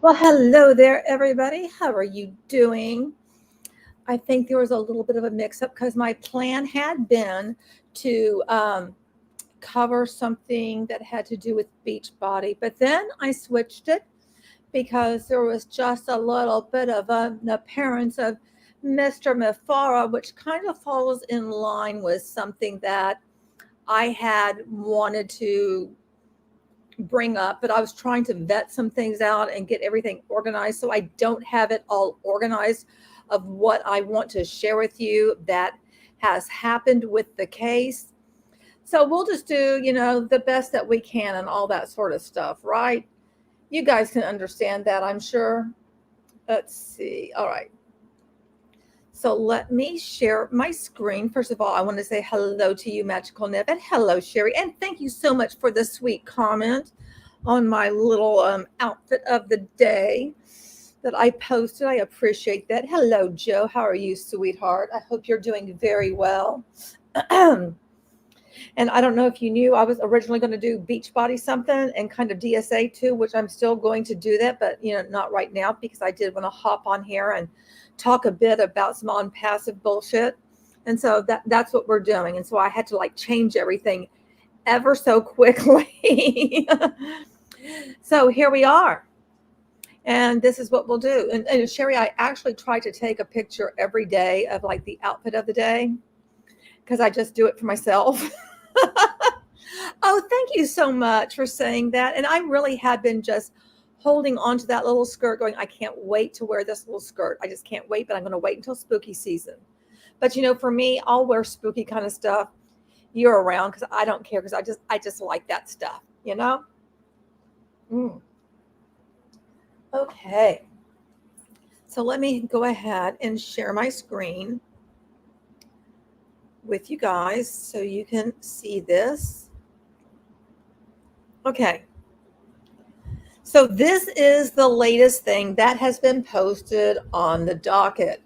Well, hello there, everybody. How are you doing? I think there was a little bit of a mix-up because my plan had been to cover something that had to do with Beachbody, but then I switched it because there was just a little bit of an appearance of Mr. Mufareh, which kind of falls in line with something that I had wanted to bring up, but I was trying to vet some things out and get everything organized, so I don't have it all organized of what I want to share with you that has happened with the case. So we'll just do, the best that we can and all that sort of stuff, right? You guys can understand that, I'm sure. Let's see. All right. So let me share my screen. First of all, I want to say hello to you, Magical Nib, and hello, Sherry. And thank you so much for the sweet comment on my little outfit of the day that I posted. I appreciate that. Hello, Joe. How are you, sweetheart? I hope you're doing very well. And I don't know if you knew, I was originally going to do Beachbody something and kind of DSA too, which I'm still going to do that, but not right now, because I did want to hop on here and talk a bit about some Onpassive bullshit. And so that's what we're doing. And so I had to change everything ever so quickly. So here we are. And this is what we'll do. And Sherry, I actually try to take a picture every day of the outfit of the day, because I just do it for myself. Oh, thank you so much for saying that. And I really have been just holding on to that little skirt going, I can't wait to wear this little skirt. I just can't wait, but I'm going to wait until spooky season. But for me, I'll wear spooky kind of stuff year around because I don't care, because I just like that stuff, Okay. So let me go ahead and share my screen with you guys so you can see this. Okay. So this is the latest thing that has been posted on the docket.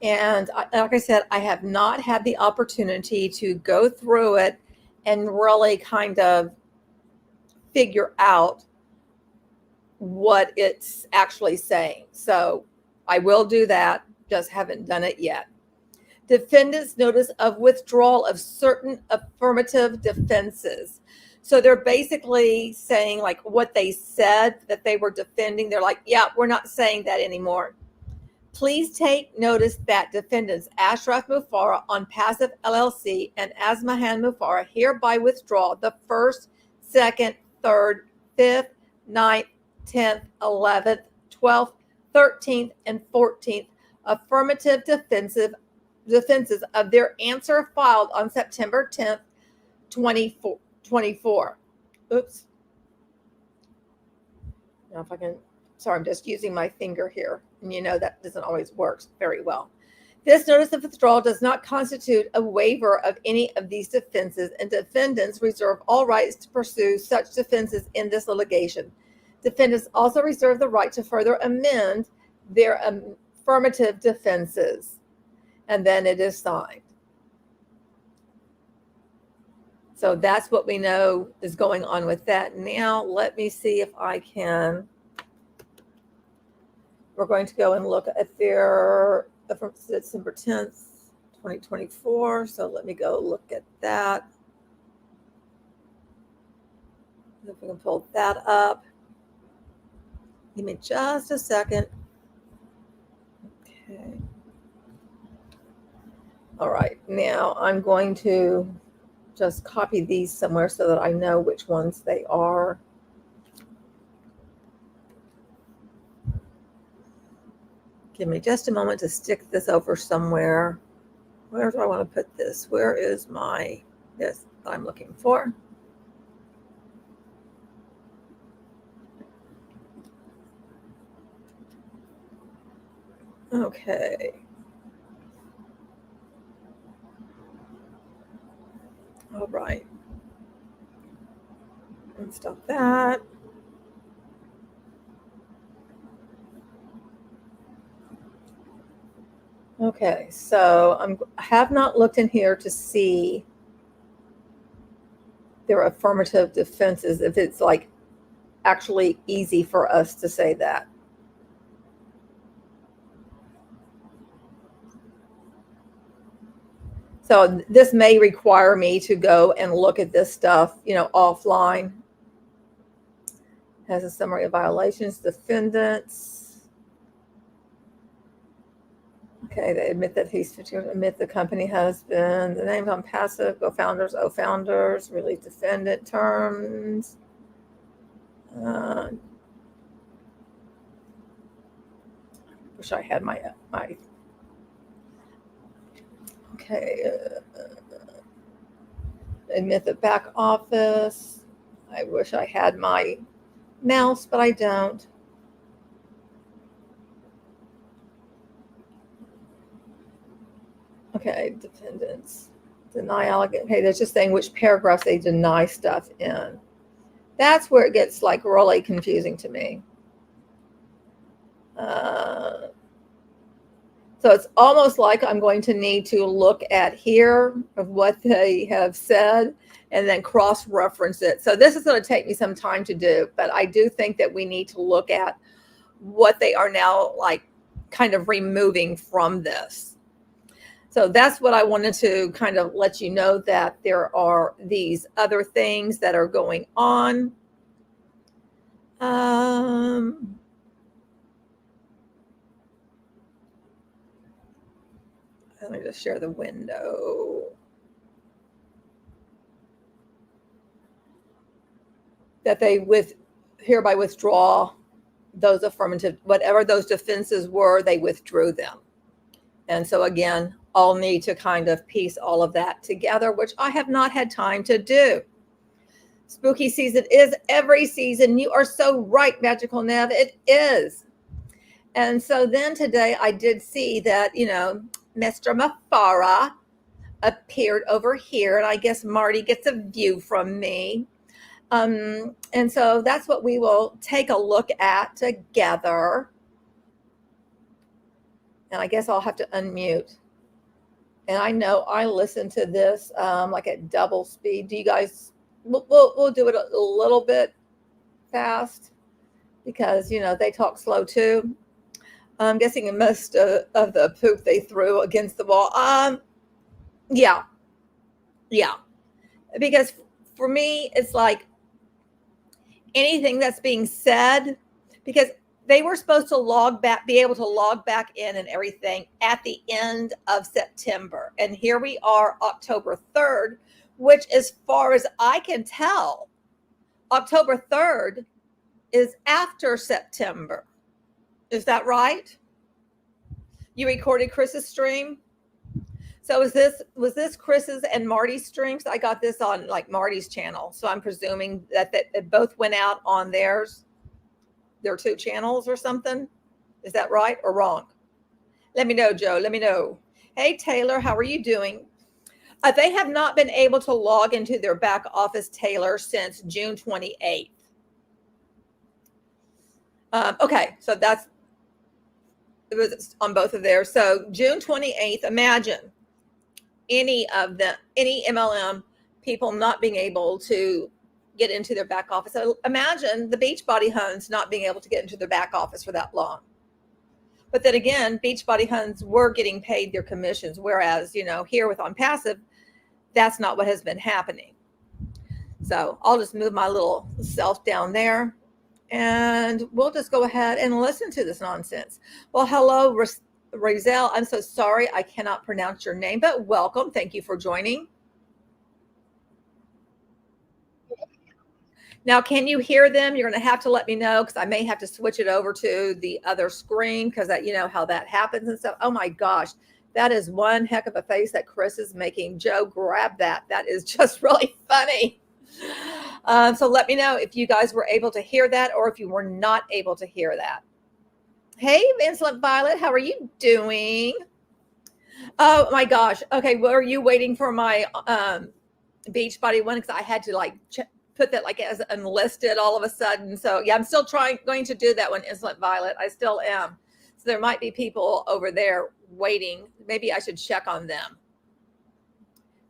And like I said, I have not had the opportunity to go through it and really kind of figure out what it's actually saying. So I will do that, just haven't done it yet. Defendant's notice of withdrawal of certain affirmative defenses. So they're basically saying what they said that they were defending. They're like, yeah, we're not saying that anymore. Please take notice that defendants Ash Mufareh, Onpassive LLC, and Asmahan Mufareh hereby withdraw the 1st, 2nd, 3rd, 5th, 9th, 10th, 11th, 12th, 13th, and 14th affirmative defenses of their answer filed on September 10th, 2024. Oops. Now if I can, sorry, I'm just using my finger here. And that doesn't always work very well. This notice of withdrawal does not constitute a waiver of any of these defenses, and defendants reserve all rights to pursue such defenses in this litigation. Defendants also reserve the right to further amend their affirmative defenses. And then it is signed. So that's what we know is going on with that. Now, let me see if I can. We're going to go and look at their from December 10th, 2024. So let me go look at that. If we can pull that up. Give me just a second. Okay. All right. Now I'm going to just copy these somewhere so that I know which ones they are. Give me just a moment to stick this over somewhere. Where do I want to put this? Where is this I'm looking for? Okay. All right. And stop that. Okay, so I have not looked in here to see their affirmative defenses, if it's like actually easy for us to say that. So this may require me to go and look at this stuff, offline. Has a summary of violations, defendants. Okay, they admit that admit the company has been, the names Onpassive, co-founders, founders, release defendant terms. Wish I had my okay. Admit the back office. I wish I had my mouse, but I don't. Okay, defendants. Deny allegation. Okay, they're just saying which paragraphs they deny stuff in. That's where it gets like really confusing to me. So it's almost like I'm going to need to look at here of what they have said and then cross-reference it. So this is going to take me some time to do, but I do think that we need to look at what they are now like kind of removing from this. So that's what I wanted to kind of let you know, that there are these other things that are going on. Let me just share the window. That they hereby withdraw those affirmative, whatever those defenses were, they withdrew them. And so again, I'll need to kind of piece all of that together, which I have not had time to do. Spooky season is every season. You are so right, Magical Nev. It is. And so then today I did see that, Mr. Mufareh appeared over here, and I guess Marty gets a view from me. And so that's what we will take a look at together. And I guess I'll have to unmute. And I know I listen to this like at double speed. Do you guys? We'll do it a little bit fast because they talk slow too. I'm guessing most of the poop they threw against the wall. Yeah. Because for me, it's like anything that's being said, because they were supposed to be able to log back in and everything at the end of September. And here we are, October 3rd, which, as far as I can tell, October 3rd is after September. Is that right? You recorded Chris's stream? So was this Chris's and Marty's streams? I got this on like Marty's channel. So I'm presuming that both went out on their two channels or something. Is that right or wrong? Let me know, Joe. Let me know. Hey, Taylor, how are you doing? They have not been able to log into their back office, Taylor, since June 28th. Okay, so it was on both of theirs. So June 28th, imagine any MLM people not being able to get into their back office. So imagine the Beachbody Huns not being able to get into their back office for that long. But then again, Beachbody Huns were getting paid their commissions, whereas, here with Onpassive, that's not what has been happening. So I'll just move my little self down there, and we'll just go ahead and listen to this nonsense. Well, hello, Rizal. I'm so sorry I cannot pronounce your name, but welcome. Thank you for joining. Now, can you hear them? You're going to have to let me know, because I may have to switch it over to the other screen, because you know how that happens and stuff. Oh my gosh, that is one heck of a face that Chris is making. Joe, grab that. That is just really funny. So let me know if you guys were able to hear that, or if you were not able to hear that. Hey, Insolent Violet, how are you doing? Oh my gosh. Okay, well, are you waiting for my Beachbody one? Because I had to put that as unlisted all of a sudden. So yeah, I'm still going to do that one, Insolent Violet. I still am. So there might be people over there waiting. Maybe I should check on them.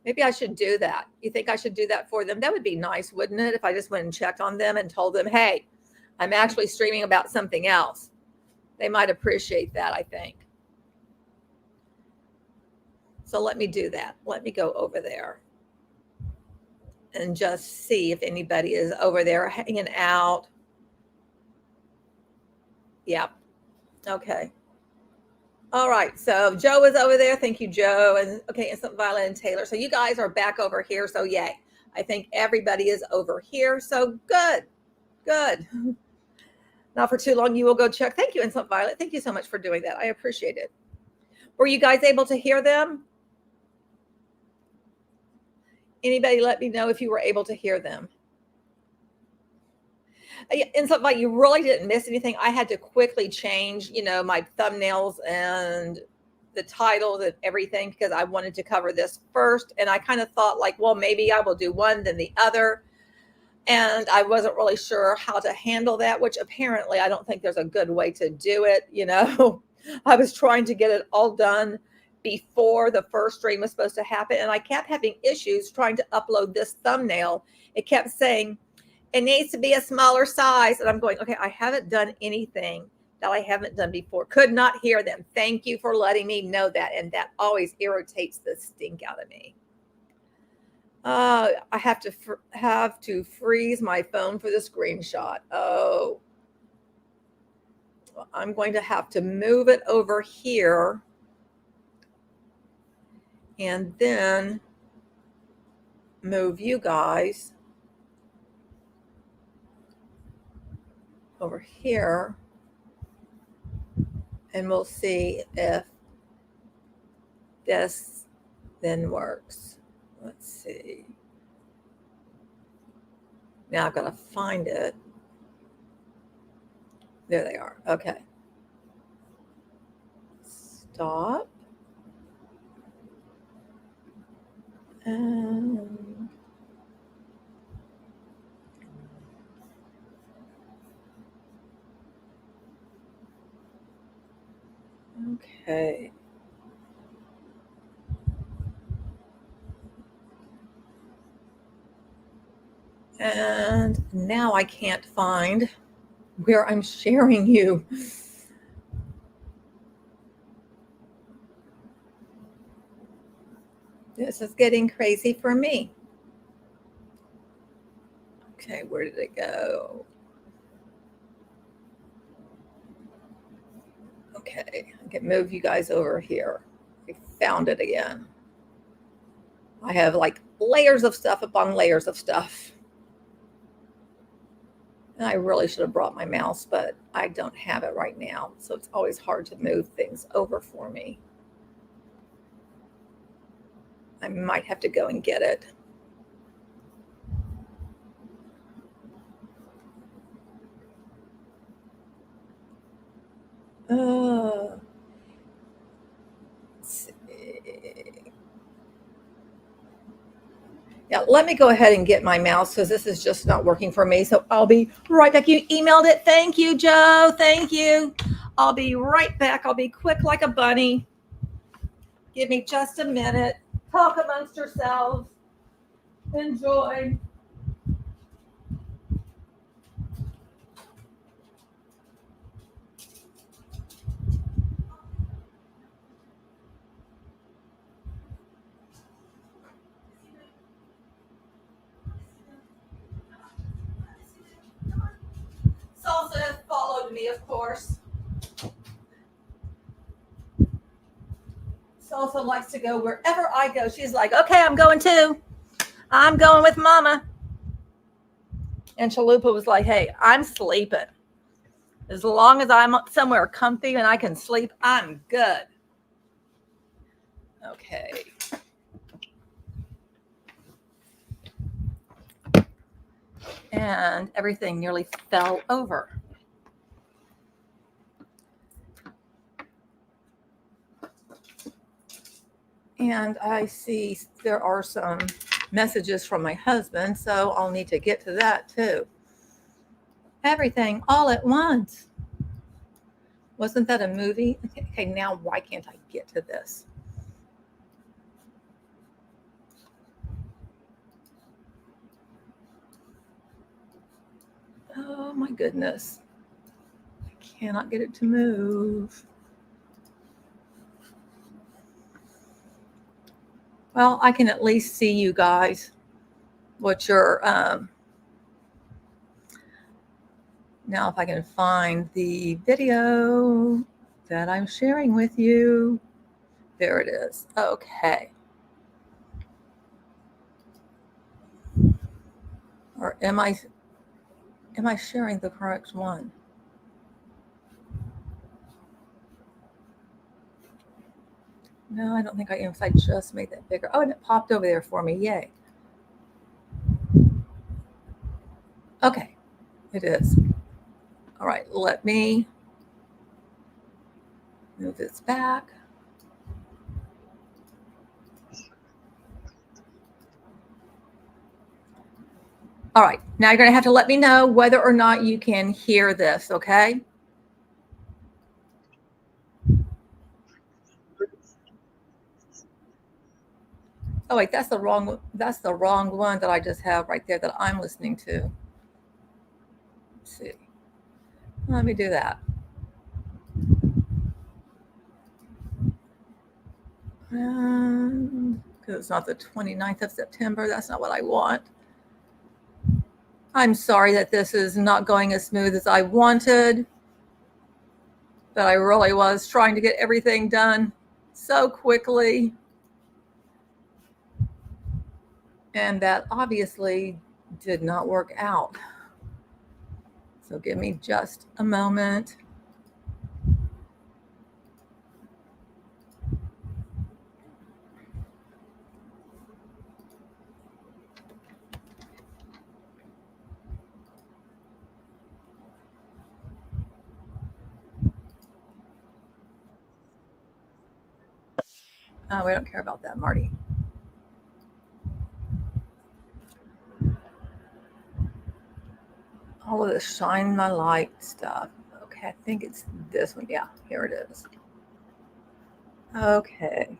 Maybe I should do that. You think I should do that for them? That would be nice, wouldn't it? If I just went and checked on them and told them, hey, I'm actually streaming about something else. They might appreciate that, I think. So let me do that. Let me go over there and just see if anybody is over there hanging out. Yep. Okay. All right. So Joe is over there. Thank you, Joe. And okay, Instant Violet and Taylor. So you guys are back over here. So yay. I think everybody is over here. So good. Good. Not for too long. You will go check. Thank you, Instant Violet. Thank you so much for doing that. I appreciate it. Were you guys able to hear them? Anybody let me know if you were able to hear them. And so like you really didn't miss anything. I had to quickly change, my thumbnails and the titles and everything, because I wanted to cover this first. And I kind of thought well, maybe I will do one, then the other. And I wasn't really sure how to handle that, which apparently I don't think there's a good way to do it. I was trying to get it all done before the first stream was supposed to happen. And I kept having issues trying to upload this thumbnail. It kept saying, it needs to be a smaller size. And I'm going, okay, I haven't done anything that I haven't done before. Could not hear them. Thank you for letting me know that. And that always irritates the stink out of me. I have to freeze my phone for the screenshot. Oh, well, I'm going to have to move it over here and then move you guys over here, and we'll see if this then works. Let's see. Now I've got to find it. There they are. Okay. Stop. Okay. And now I can't find where I'm sharing you. This is getting crazy for me. Okay, where did it go? Okay, I can move you guys over here. I found it again. I have layers of stuff upon layers of stuff. And I really should have brought my mouse, but I don't have it right now. So it's always hard to move things over for me. I might have to go and get it. Let's see. Yeah, let me go ahead and get my mouse, because this is just not working for me. So I'll be right back. You emailed it. Thank you, Joe. Thank you. I'll be right back. I'll be quick like a bunny. Give me just a minute. Talk amongst yourselves. Enjoy. me, of course. Salsa likes to go wherever I go. She's like, okay, I'm going too. I'm going with Mama. And Chalupa was like, hey, I'm sleeping. As long as I'm somewhere comfy and I can sleep, I'm good. Okay. And everything nearly fell over. And I see there are some messages from my husband, so I'll need to get to that too. Everything all at once. Wasn't that a movie? Okay, now why can't I get to this? Oh my goodness. I cannot get it to move. Well, I can at least see you guys, what you're, now if I can find the video that I'm sharing with you. There it is. Okay. Or am I sharing the correct one? No, I don't think I am, because I just made that bigger. Oh, and it popped over there for me. Yay. Okay, it is. All right, let me move this back. All right, now you're going to have to let me know whether or not you can hear this, okay? Oh wait, that's the wrong one that I just have right there that I'm listening to. Let's see. Let me do that. Because it's not the 29th of September. That's not what I want. I'm sorry that this is not going as smooth as I wanted, but I really was trying to get everything done so quickly. And that obviously did not work out. So give me just a moment. We don't care about that, Marty. All of this shine my light stuff. Okay, I think it's this one. Yeah, here it is. Okay.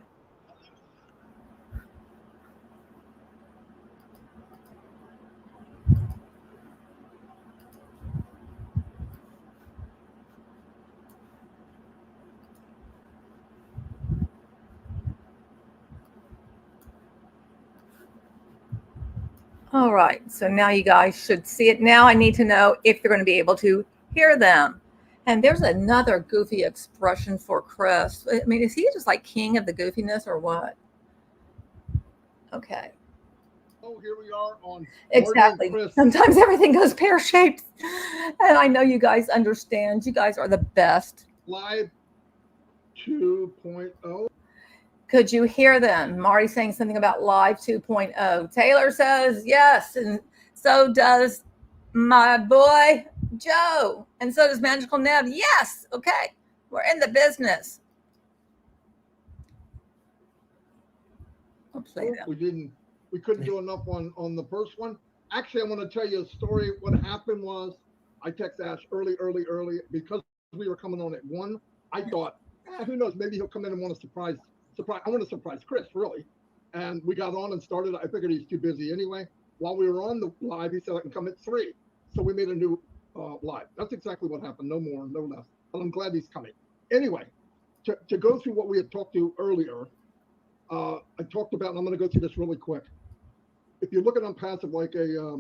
All right, so now you guys should see it. Now I need to know if you're going to be able to hear them. And there's another goofy expression for Chris. I mean, is he just like king of the goofiness or what? Okay. Oh, here we are on exactly. Sometimes everything goes pear-shaped. And I know you guys understand. You guys are the best. Live 2.0. Could you hear them? Marty saying something about Live 2.0. Taylor says yes, and so does my boy Joe, and so does Magical Neb. Yes, okay, we're in the business. I'll play them. We couldn't do enough on the first one. Actually, I want to tell you a story. What happened was I texted Ash early because we were coming on at 1. I thought, who knows, maybe he'll come in and want to surprise. I want to surprise Chris, really. And we got on and started. I figured he's too busy anyway. While we were on the live, he said I can come at 3. So we made a new live. That's exactly what happened. No more, no less. But I'm glad he's coming. Anyway, to go through what we had talked to earlier, I talked about, and I'm going to go through this really quick. If you look at Onpassive like a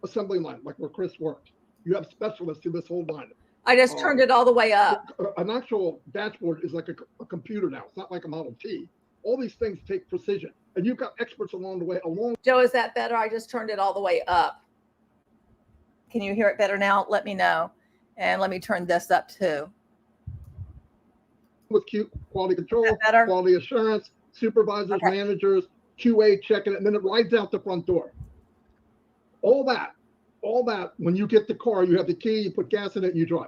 assembly line, like where Chris worked, you have specialists through this whole line. I just turned it all the way up. An actual dashboard is like a computer now. It's not like a Model T. All these things take precision, and you've got experts along the way. Joe, is that better? I just turned it all the way up. Can you hear it better now? Let me know. And let me turn this up too. With quality control, quality assurance, supervisors, managers, QA checking it, and then it rides out the front door. All that, when you get the car, you have the key, you put gas in it, and you drive.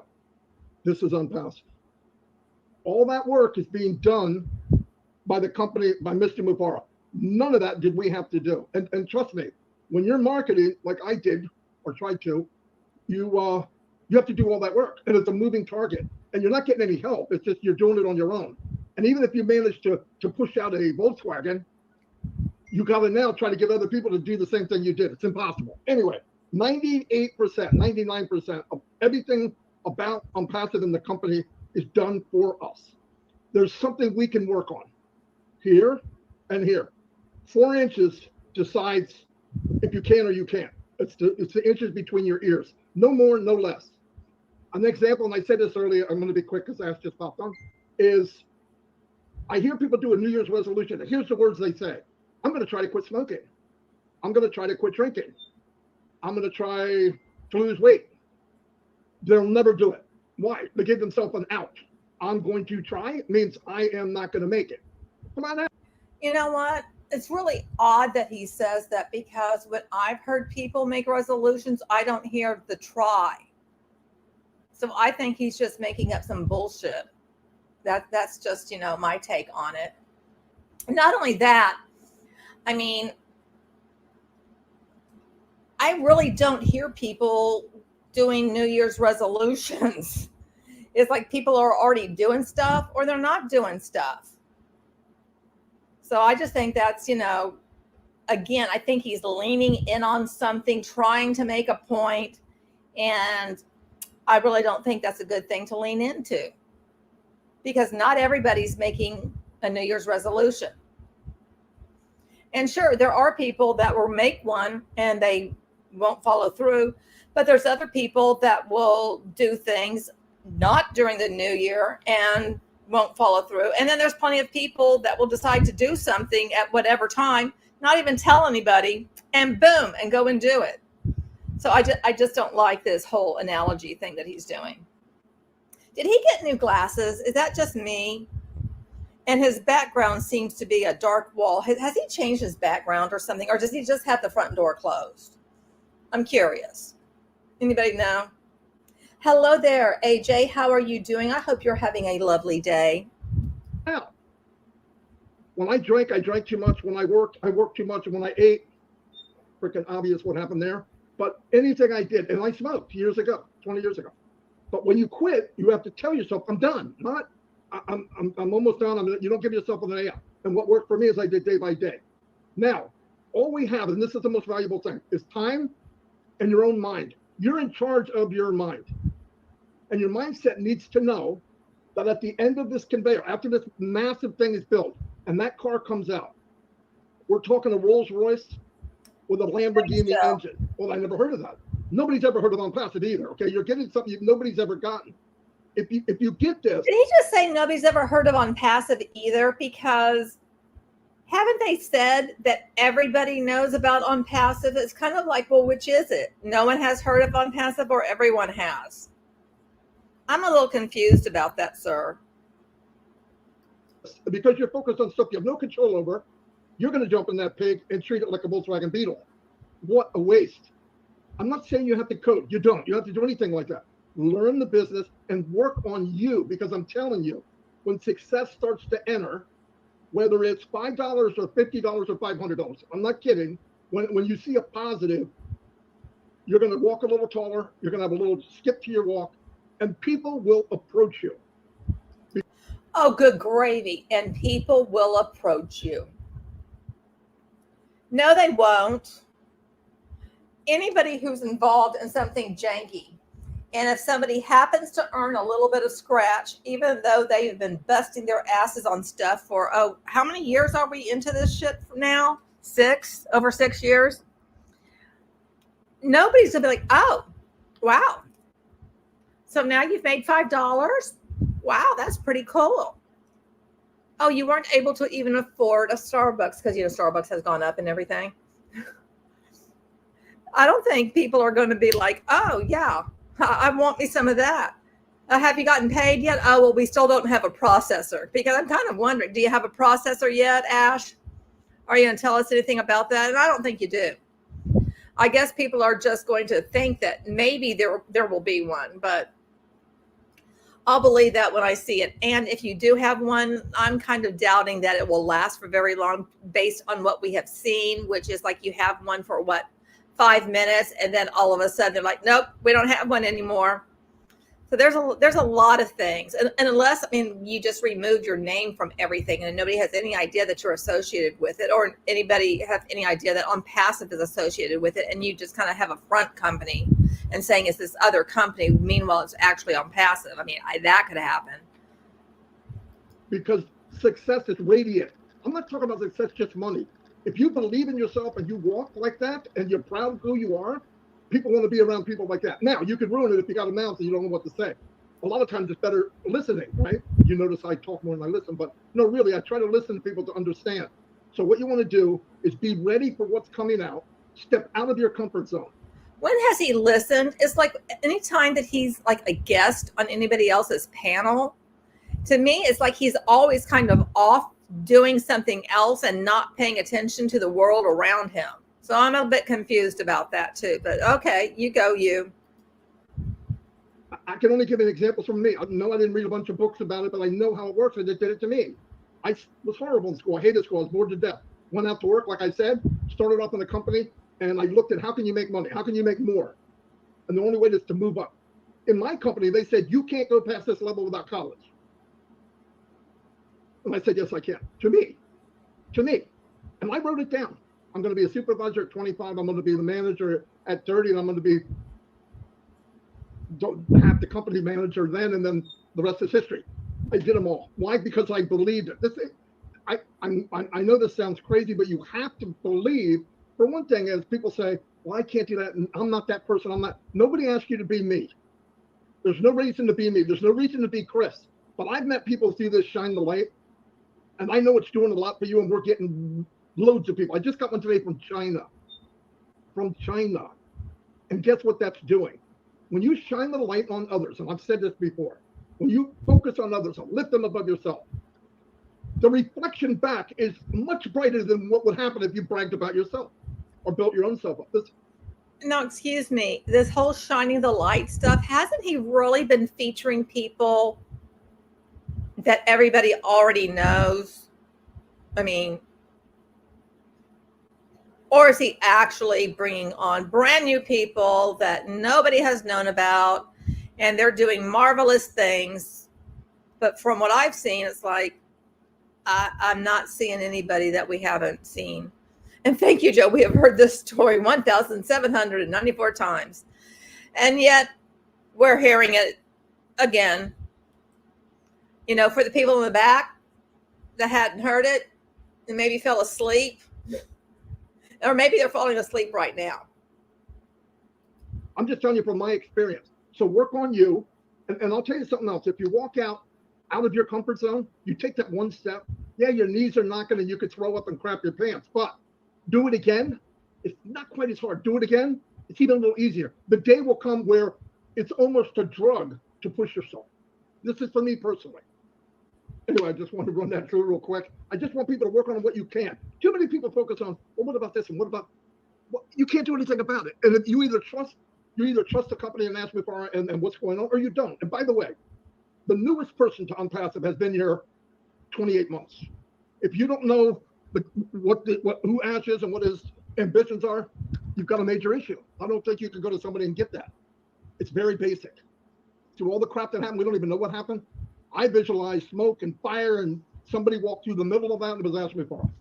This is Onpassive. All that work is being done by the company, by Mr. Mufareh. None of that did we have to do. And trust me, when you're marketing, like I did or tried to, you have to do all that work. And it's a moving target. And you're not getting any help. It's just you're doing it on your own. And even if you manage to push out a Volkswagen, you got to now try to get other people to do the same thing you did. It's impossible. Anyway, 98%, 99% of everything about Onpassive in the company is done for us. There's something we can work on here and here. 4 inches decides if you can or you can't. It's the inches between your ears. No more, no less. An example, and I said this earlier, I'm going to be quick because Ash just popped on, is I hear people do a New Year's resolution. And here's the words they say. I'm going to try to quit smoking. I'm going to try to quit drinking. I'm going to try to lose weight. They'll never do it. Why? They give themselves an out. I'm going to try means I am not going to make it. Come on now. You know what? It's really odd that he says that, because when I've heard people make resolutions, I don't hear the try. So I think he's just making up some bullshit. That's just, my take on it. Not only that, I mean, I really don't hear people doing New Year's resolutions. It's like people are already doing stuff or they're not doing stuff. So I just think that's, again, I think he's leaning in on something, trying to make a point. And I really don't think that's a good thing to lean into, because not everybody's making a New Year's resolution. And sure, there are people that will make one and they won't follow through, but there's other people that will do things not during the new year and won't follow through. And then there's plenty of people that will decide to do something at whatever time, not even tell anybody, and boom, and go and do it. So I just don't like this whole analogy thing that he's doing. Did he get new glasses? Is that just me? And his background seems to be a dark wall. Has he changed his background or something? Or does he just have the front door closed? I'm curious. Anybody know? Hello there, AJ. How are you doing? I hope you're having a lovely day. Now, when I drank too much. When I worked too much. And when I ate, freaking obvious what happened there. But anything I did, and I smoked years ago, 20 years ago. But when you quit, you have to tell yourself, I'm done. Not, I'm almost done. You don't give yourself an out. And what worked for me is I did day by day. Now, all we have, and this is the most valuable thing, is time and your own mind. You're in charge of your mind. And your mindset needs to know that at the end of this conveyor, after this massive thing is built, and that car comes out, we're talking a Rolls Royce with a Lamborghini engine. Well, I never heard of that. Nobody's ever heard of Onpassive either. Okay, you're getting something nobody's ever gotten. If you get this, did he just say nobody's ever heard of Onpassive either? Because haven't they said that everybody knows about Onpassive? It's kind of like, well, which is it? No one has heard of Onpassive, or everyone has? I'm a little confused about that, sir. Because you're focused on stuff you have no control over, you're going to jump in that pig and treat it like a Volkswagen Beetle. What a waste. I'm not saying you have to code. You don't. You have to do anything like that. Learn the business and work on you, because I'm telling you, when success starts to enter, whether it's $5 or $50 or $500, I'm not kidding. When you see a positive, you're going to walk a little taller. You're going to have a little skip to your walk, and people will approach you. Oh, good gravy. And people will approach you. No, they won't. Anybody who's involved in something janky, and if somebody happens to earn a little bit of scratch, even though they've been busting their asses on stuff for, how many years are we into this shit now? Over 6 years? Nobody's going to be like, oh, wow. So now you've made $5. Wow, that's pretty cool. Oh, you weren't able to even afford a Starbucks because, Starbucks has gone up and everything. I don't think people are going to be like, oh, yeah, I want me some of that. Have you gotten paid yet? Oh, well, we still don't have a processor. Because I'm kind of wondering, do you have a processor yet, Ash? Are you going to tell us anything about that? And I don't think you do. I guess people are just going to think that maybe there will be one, but I'll believe that when I see it. And if you do have one, I'm kind of doubting that it will last for very long based on what we have seen, which is like you have one for 5 minutes, and then all of a sudden they're like, nope, we don't have one anymore. So there's a lot of things. And unless, you just removed your name from everything and nobody has any idea that you're associated with it, or anybody have any idea that Onpassive is associated with it, and you just kind of have a front company and saying it's this other company, meanwhile it's actually Onpassive. That could happen. Because success is radiant. I'm not talking about success just money. If you believe in yourself and you walk like that and you're proud of who you are, people want to be around people like that. Now, you could ruin it if you got a mouth and you don't know what to say. A lot of times it's better listening, right? You notice I talk more than I listen, but no, really, I try to listen to people to understand. So what you want to do is be ready for what's coming out. Step out of your comfort zone. When has he listened? It's like anytime that he's like a guest on anybody else's panel, to me, it's like he's always kind of off doing something else and not paying attention to the world around him. So I'm a bit confused about that too, but okay, you go, you. I can only give an example from me. I know I didn't read a bunch of books about it, but I know how it works, and it did it to me. I was horrible in school. I hated school. I was bored to death. Went out to work, like I said, started off in a company, and I looked at how can you make money? How can you make more? And the only way is to move up. In my company, they said, you can't go past this level without college. And I said, yes, I can. To me. And I wrote it down. I'm going to be a supervisor at 25. I'm going to be the manager at 30, and I'm going to be half the company manager then, and then the rest is history. I did them all. Why? Because I believed it. I know this sounds crazy, but you have to believe. For one thing, as people say, well, I can't do that, and I'm not that person. I'm not. Nobody asked you to be me. There's no reason to be me. There's no reason to be Chris. But I've met people through this Shine the Light, and I know it's doing a lot for you, and we're getting loads of people. I just got one today from China. And guess what that's doing? When you shine the light on others, and I've said this before, when you focus on others and lift them above yourself, the reflection back is much brighter than what would happen if you bragged about yourself or built your own self up. No, excuse me. This whole shining the light stuff, hasn't he really been featuring people that everybody already knows? Or is he actually bringing on brand new people that nobody has known about, and they're doing marvelous things? But from what I've seen, it's like, I'm not seeing anybody that we haven't seen. And thank you, Joe. We have heard this story 1,794 times. And yet we're hearing it again. For the people in the back that hadn't heard it and maybe fell asleep, or maybe they're falling asleep right now. I'm just telling you from my experience. So work on you. And I'll tell you something else. If you walk out of your comfort zone, you take that one step. Yeah, your knees are knocking and you could throw up and crap your pants. But do it again. It's not quite as hard. Do it again. It's even a little easier. The day will come where it's almost a drug to push yourself. This is for me personally. Anyway, I just want to run that through real quick. I just want people to work on what you can. Too many people focus on, well, what about this and what about, well, you can't do anything about it. And if you either trust the company and Ash Mufareh and what's going on, or you don't. And by the way, the newest person to Onpassive has been here 28 months. If you don't know who Ash is and what his ambitions are, you've got a major issue. I don't think you can go to somebody and get that. It's very basic. Through all the crap that happened, we don't even know what happened. I visualized smoke and fire, and somebody walked through the middle of that, and it was Ash Mufareh.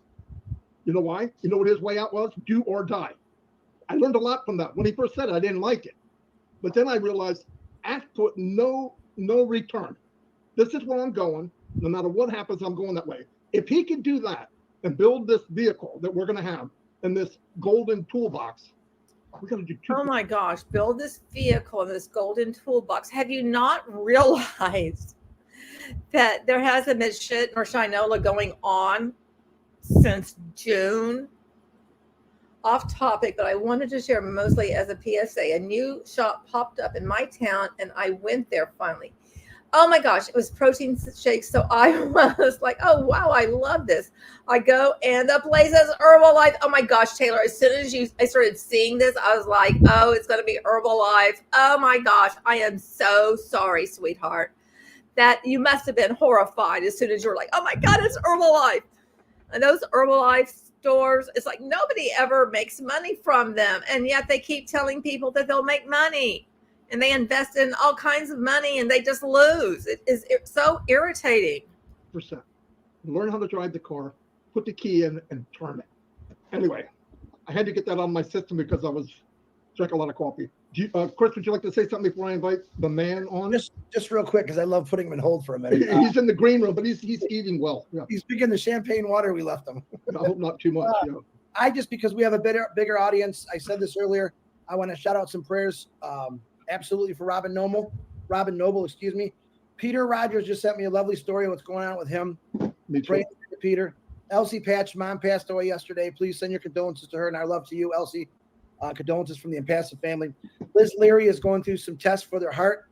You know why? You know what his way out was? Do or die. I learned a lot from that. When he first said it, I didn't like it. But then I realized Ash put no return. This is where I'm going. No matter what happens, I'm going that way. If he can do that and build this vehicle that we're going to have in this golden toolbox, We got to do 2. Oh my gosh, build this vehicle in this golden toolbox. Have you not realized that there hasn't been shit or shinola going on since June? Off topic, but I wanted to share mostly as a PSA. A new shop popped up in my town and I went there finally. Oh my gosh, it was protein shakes. So I was like, oh wow, I love this. I go and the place is Herbalife. Oh my gosh, Taylor, as soon as I started seeing this, I was like, oh, it's going to be Herbalife. Oh my gosh, I am so sorry, sweetheart. That you must have been horrified as soon as you were like, oh my God, it's Herbalife. And those Herbalife stores, it's like nobody ever makes money from them. And yet they keep telling people that they'll make money. And they invest in all kinds of money and they just lose. It's so irritating. Percent. Learn how to drive the car, put the key in, and turn it. Anyway, I had to get that on my system because I was drinking a lot of coffee. Chris, would you like to say something before I invite the man on? Just real quick, because I love putting him in hold for a minute. He's in the green room, but he's eating well. Yeah. He's drinking the champagne water we left him. I hope not too much. Because we have a bigger audience, I said this earlier, I want to shout out some prayers. Absolutely for Robin Noble, excuse me. Peter Rogers just sent me a lovely story of what's going on with him. Me too. Praying for Peter. Elsie Patch, mom passed away yesterday. Please send your condolences to her and our love to you, Elsie. Condolences from the Onpassive family. Liz Leary is going through some tests for their heart.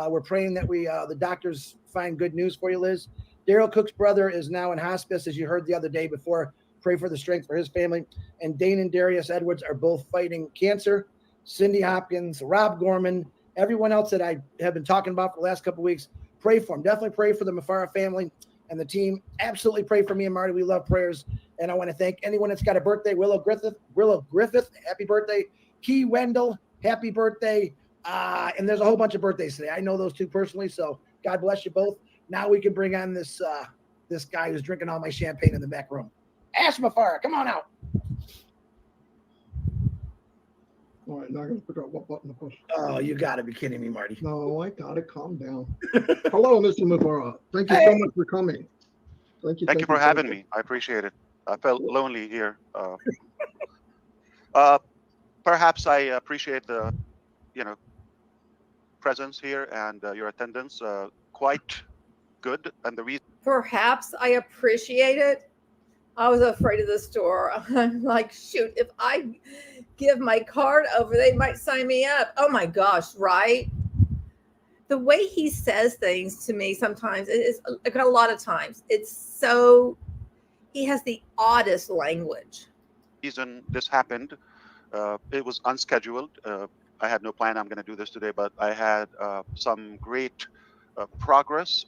We're praying that the doctors find good news for you, Liz. Daryl Cook's brother is now in hospice, as you heard the other day before. Pray for the strength for his family. And Dane and Darius Edwards are both fighting cancer. Cindy Hopkins, Rob Gorman, everyone else that I have been talking about for the last couple of weeks, pray for them. Definitely pray for the Mufareh family and the team. Absolutely pray for me and Marty. We love prayers. And I want to thank anyone that's got a birthday. Willow Griffith, happy birthday. Key Wendell, happy birthday. And there's a whole bunch of birthdays today. I know those two personally, so God bless you both. Now we can bring on this guy who's drinking all my champagne in the back room. Ash Mufareh, come on out. All right, now I got to figure out what button to push. Oh, you got to be kidding me, Marty. No, I got it. Calm down. Hello, Mr. Mufareh. Thank you so much for coming. Thank you for having me. I appreciate it. I felt lonely here. Perhaps I appreciate the, presence here and your attendance. Quite good. And the reason. Perhaps I appreciate it. I was afraid of the store. I'm like, shoot, if I give my card over, they might sign me up. Oh my gosh, right? The way he says things to me sometimes is like a lot of times. He has the oddest language. Reason this happened, it was unscheduled. I had no plan. I'm going to do this today, but I had some great progress.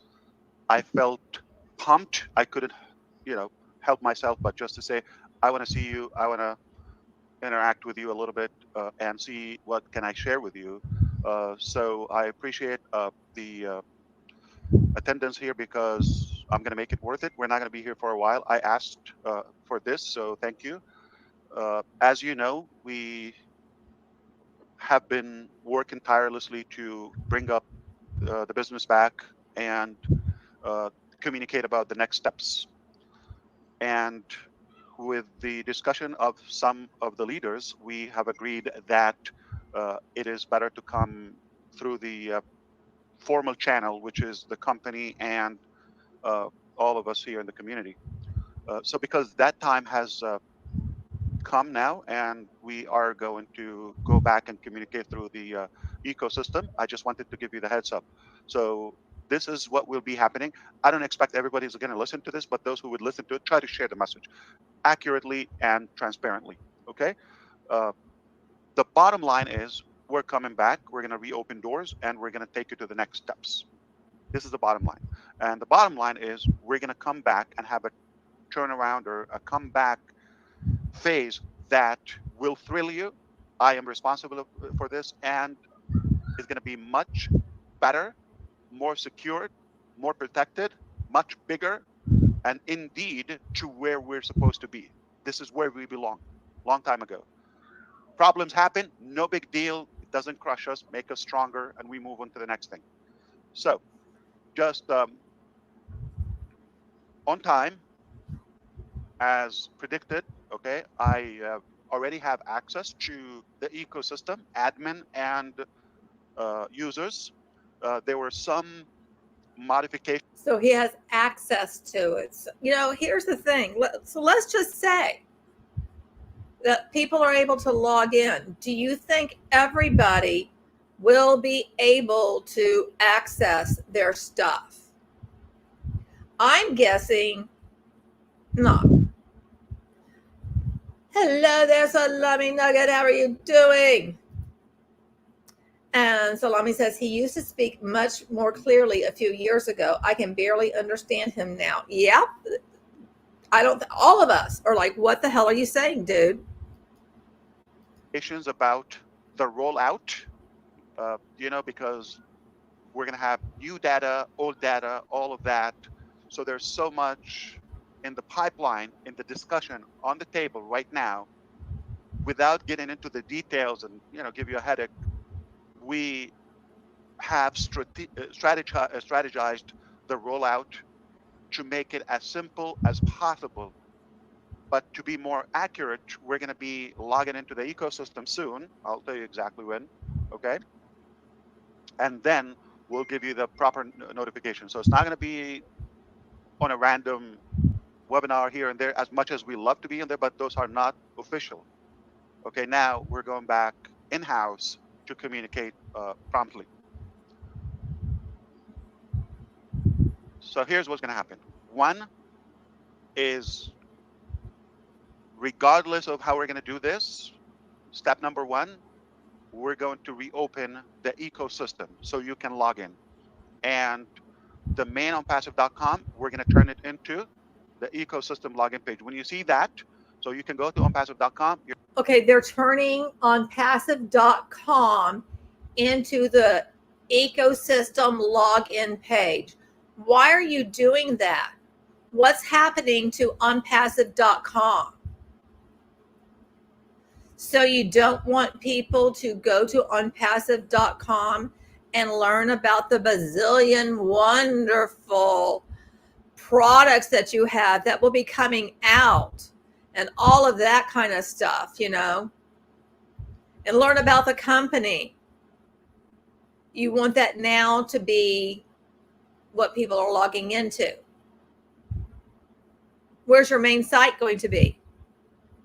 I felt pumped. I couldn't, help myself, but just to say, I want to see you. I want to interact with you a little bit and see what can I share with you. So I appreciate the attendance here because I'm going to make it worth it. We're not going to be here for a while. I asked for this, so thank you. As you know, we have been working tirelessly to bring up the business back and communicate about the next steps. And with the discussion of some of the leaders, we have agreed that it is better to come through the formal channel, which is the company and all of us here in the community. So because that time has come now and we are going to go back and communicate through the ecosystem, I just wanted to give you the heads up. So this is what will be happening. I don't expect everybody's going to listen to this, but those who would listen to it, try to share the message accurately and transparently, okay? The bottom line is we're coming back, we're going to reopen doors, and we're going to take you to the next steps. This is the bottom line. And the bottom line is we're going to come back and have a turnaround or a comeback phase that will thrill you. I am responsible for this, and it's going to be much better, more secured, more protected, much bigger, and indeed to where we're supposed to be. This is where we belong, long time ago. Problems happen, no big deal. It doesn't crush us, make us stronger, and we move on to the next thing. So just on time, as predicted, okay, I already have access to the ecosystem, admin and users. There were some modifications. So he has access to it. So, here's the thing. So let's just say that people are able to log in. Do you think everybody will be able to access their stuff? I'm guessing not. Hello there, Salami Nugget. How are you doing? And Salami says he used to speak much more clearly a few years ago. I can barely understand him now. Yeah, all of us are like, what the hell are you saying, dude? About the rollout, because we're going to have new data, old data, all of that. So there's so much in the pipeline, in the discussion on the table right now, without getting into the details and, give you a headache. We have strategized the rollout to make it as simple as possible. But to be more accurate, we're going to be logging into the ecosystem soon. I'll tell you exactly when. Okay. And then we'll give you the proper notification. So it's not going to be on a random webinar here and there, as much as we love to be in there, but those are not official. Okay. Now we're going back in-house to communicate promptly. So here's what's going to happen. One is, regardless of how we're going to do this, step number one, we're going to reopen the ecosystem so you can log in. And the main Onpassive.com, we're going to turn it into the ecosystem login page. When you see that, so you can go to Onpassive.com. Okay, they're turning Onpassive.com into the ecosystem login page. Why are you doing that? What's happening to Onpassive.com? So you don't want people to go to Onpassive.com and learn about the bazillion wonderful products that you have that will be coming out and all of that kind of stuff, and learn about the company. You want that now to be what people are logging into. Where's your main site going to be?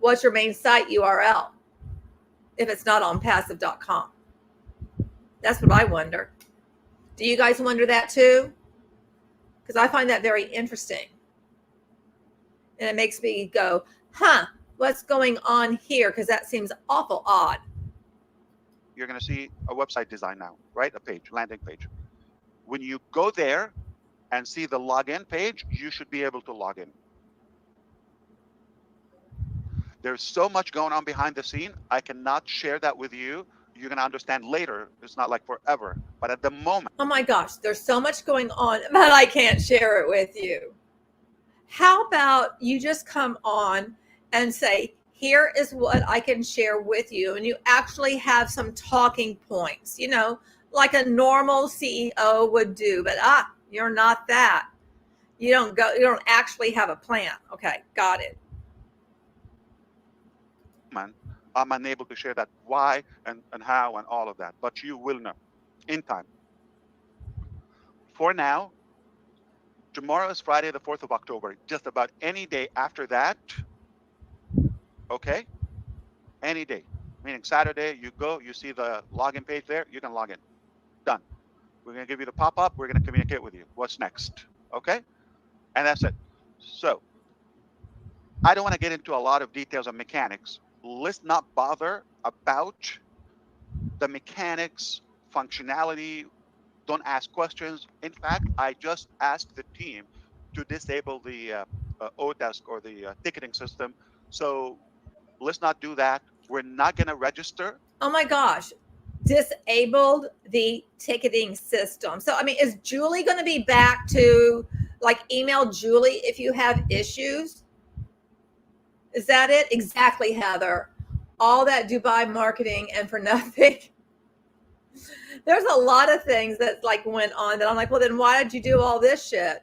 What's your main site URL if it's not Onpassive.com? That's what I wonder. Do you guys wonder that too? Because I find that very interesting. And it makes me go, what's going on here? Because that seems awful odd. You're going to see a website design now, right? A page, landing page. When you go there and see the login page, you should be able to log in. There's so much going on behind the scene. I cannot share that with you. You're going to understand later. It's not like forever, but at the moment. Oh my gosh, there's so much going on, but I can't share it with you. How about you just come on and say, here is what I can share with you. And you actually have some talking points, like a normal CEO would do, but you're not that. You don't actually have a plan. Okay, got it. I'm unable to share that why and how and all of that, but you will know in time. For now, tomorrow is Friday, the 4th of October. Just about any day after that, okay? Any day, meaning Saturday, you go, you see the login page there, you can log in. Done. We're going to give you the pop-up. We're going to communicate with you. What's next? Okay? And that's it. So I don't want to get into a lot of details on mechanics. Let's not bother about the mechanics, functionality. Don't ask questions. In fact, I just asked the team to disable the Odesk or the ticketing system. So let's not do that. We're not going to register. Oh my gosh. Disabled the ticketing system. So, is Julie going to be back to email Julie if you have issues? Is that it? Exactly, Heather. All that Dubai marketing and for nothing. There's a lot of things that went on that I'm like, well, then why did you do all this shit?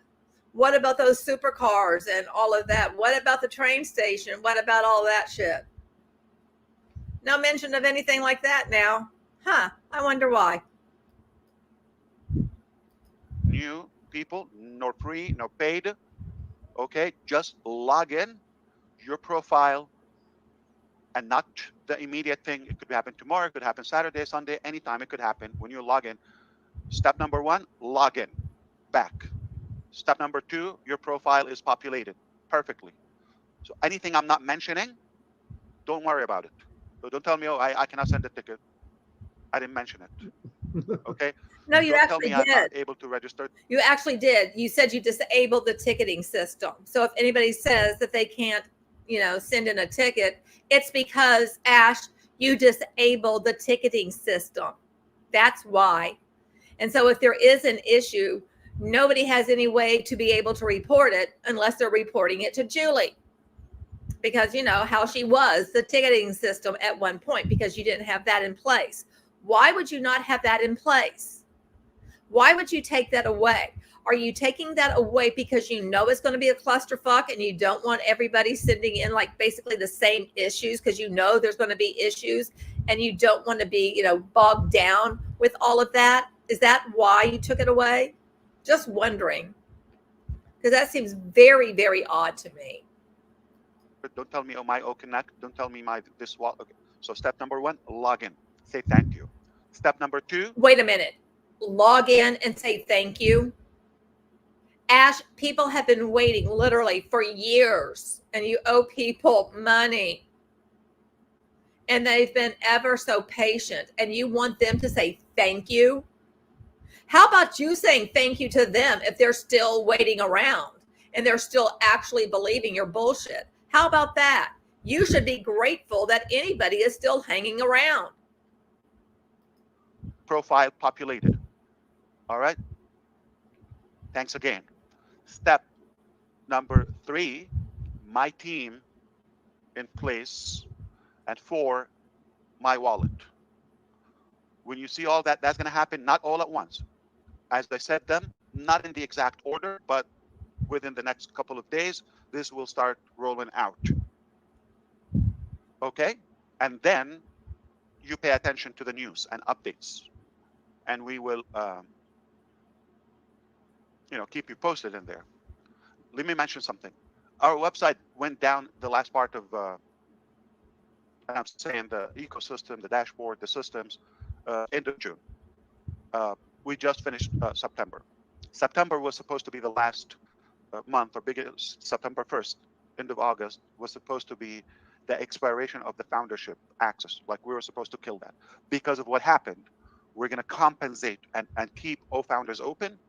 What about those supercars and all of that? What about the train station? What about all that shit? No mention of anything like that now. Huh. I wonder why. New people, no free, no paid. Okay, just log in your profile and not the immediate thing. It could happen tomorrow, it could happen Saturday, Sunday, anytime it could happen when you log in. Step number 1, log in, back. Step number 2, your profile is populated perfectly. So anything I'm not mentioning, don't worry about it. So don't tell me, oh, I cannot send a ticket. I didn't mention it. Okay. No, you Don't tell actually me I'm did. not able to register. You actually did. You said you disabled the ticketing system. So if anybody says that they can't, send in a ticket, it's because, Ash, you disabled the ticketing system. That's why. And so if there is an issue, nobody has any way to be able to report it unless they're reporting it to Julie. Because you know how she was, the ticketing system at one point, because you didn't have that in place. Why would you not have that in place? Why would you take that away? Are you taking that away because you know it's going to be a clusterfuck and you don't want everybody sending in like basically the same issues because you know there's going to be issues and you don't want to be, bogged down with all of that? Is that why you took it away? Just wondering. Because that seems very, very odd to me. Don't tell me, oh, my Connect. Don't tell me my this wall. Okay. So step number 1, log in. Say thank you. Step number 2. Wait a minute. Log in and say thank you. Ash, people have been waiting literally for years, and you owe people money. And they've been ever so patient, and you want them to say thank you? How about you saying thank you to them if they're still waiting around and they're still actually believing your bullshit? How about that? You should be grateful that anybody is still hanging around. Profile populated. All right. Thanks again. Step number 3, my team in place. And 4, my wallet. When you see all that, that's going to happen not all at once. As I said them, not in the exact order, but within the next couple of days, this will start rolling out. Okay? And then you pay attention to the news and updates. And we will, keep you posted in there. Let me mention something. Our website went down the last part of, and I'm saying the ecosystem, the dashboard, the systems, end of June. We just finished September. September was supposed to be the last month, or biggest. September 1st, end of August, was supposed to be the expiration of the foundership access. Like we were supposed to kill that. Because of what happened, we're going to compensate and keep founders open,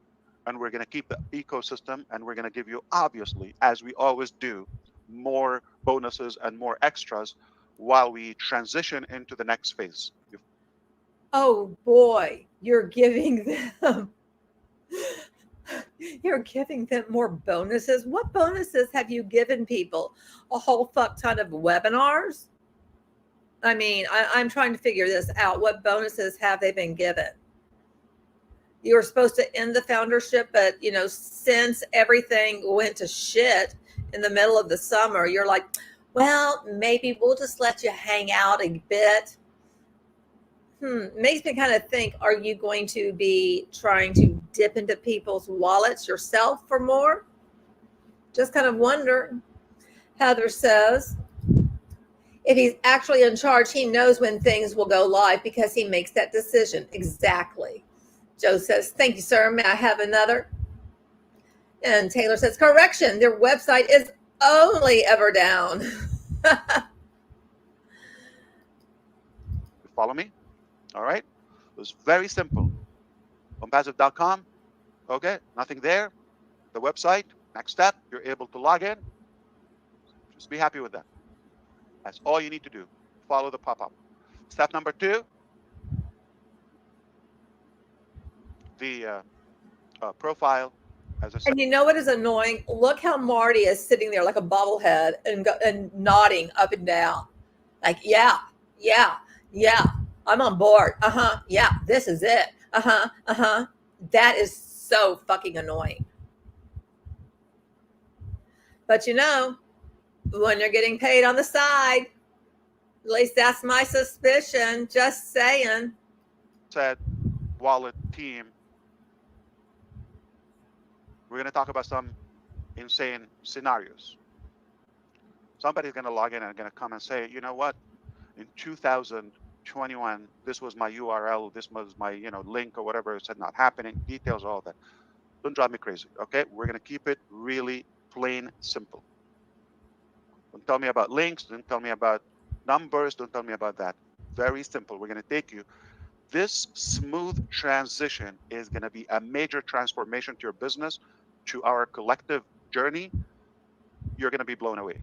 and we're going to keep the ecosystem, and we're going to give you, obviously, as we always do, more bonuses and more extras while we transition into the next phase. Oh boy, you're giving them more bonuses. What bonuses have you given people? A whole fuck ton of webinars? I mean, I'm trying to figure this out. What bonuses have they been given? You were supposed to end the foundership, but since everything went to shit in the middle of the summer, you're like, well, maybe we'll just let you hang out a bit. Makes me kind of think, are you going to be trying to dip into people's wallets yourself for more? Just kind of wonder. Heather says, if he's actually in charge, he knows when things will go live because he makes that decision. Exactly. Joe says, thank you, sir. May I have another? And Taylor says, correction, their website is only ever down. Follow me? All right. It was very simple. Onpassive.com. Okay. Nothing there. The website. Next step. You're able to log in. Just be happy with that. That's all you need to do. Follow the pop-up. Step number 2. The profile. As I said. And you know what is annoying? Look how Marty is sitting there like a bobblehead and nodding up and down. Like, yeah. I'm on board. Yeah, this is it. That is so fucking annoying. But when you're getting paid on the side, At least that's my suspicion. Just saying. Said, wallet team, we're going to talk about some insane scenarios. Somebody's going to log in and going to come and say, you know what? In 2021, this was my URL, this was my link or whatever. It said not happening. Details, all that. Don't drive me crazy. Okay, we're going to keep it really plain simple. Don't tell me about links. Don't tell me about numbers. Don't tell me about that. Very simple. We're going to take you. This smooth transition is going to be a major transformation to your business, to our collective journey. You're going to be blown away.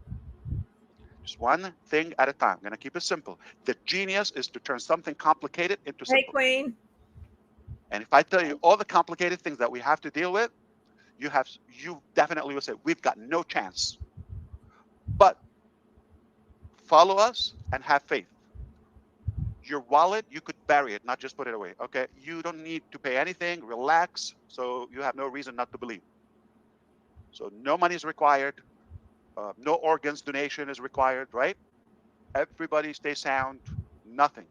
Just one thing at a time. I'm going to keep it simple. The genius is to turn something complicated into Hey, simple. Queen. And if I tell you all the complicated things that we have to deal with, you definitely will say, we've got no chance. But follow us and have faith. Your wallet, you could bury it, not just put it away. Okay, you don't need to pay anything. Relax. So you have no reason not to believe. So no money is required. No organs donation is required, right? Everybody stay sound. Nothing.